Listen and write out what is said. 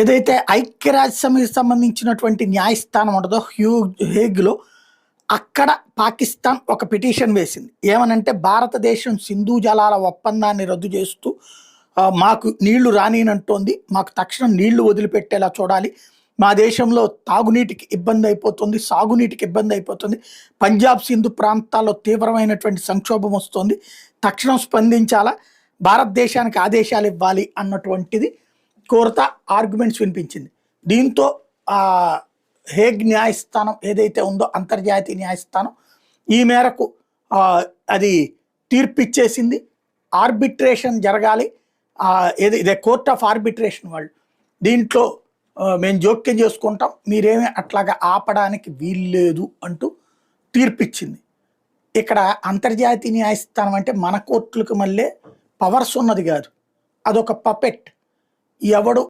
ఏదైతే ఐక్యరాజ్య సమితికి సంబంధించినటువంటి న్యాయస్థానం ఉంటుందో హేగ్‌లో అక్కడ పాకిస్తాన్ ఒక పిటిషన్ వేసింది. ఏమనంటే భారతదేశం సింధు జలాల ఒప్పందాన్ని రద్దు చేస్తూ మాకు నీళ్లు రానీయనంటోంది. మాకు తక్షణం నీళ్లు వదిలిపెట్టేలా చూడాలి. మా దేశంలో తాగునీటికి ఇబ్బంది అయిపోతుంది. సాగునీటికి ఇబ్బంది అయిపోతుంది. పంజాబ్ సింధు ప్రాంతాల్లో తీవ్రమైనటువంటి సంక్షోభం వస్తోంది. తక్షణం స్పందించాలా, భారతదేశానికి ఆదేశాలు ఇవ్వాలి అన్నటువంటిది కోరతా ఆర్గ్యుమెంట్స్ వినిపించింది. దీంతో హేగ్ న్యాయస్థానం ఏదైతే ఉందో అంతర్జాతీయ న్యాయస్థానం ఈ మేరకు అది తీర్పు ఇచ్చేసింది. ఆర్బిట్రేషన్ జరగాలి. ఇదే కోర్ట్ ఆఫ్ ఆర్బిట్రేషన్ వాళ్ళు దీంట్లో మేము జోక్యం చేసుకుంటాం, మీరేమీ అట్లాగా ఆపడానికి వీల్లేదు అంటూ తీర్పిచ్చింది. ఇక్కడ అంతర్జాతీయ న్యాయస్థానం అంటే మన కోర్టులకు మళ్ళీ పవర్స్ ఉన్నది కాదు, అదొక పపెట్. ఎవడు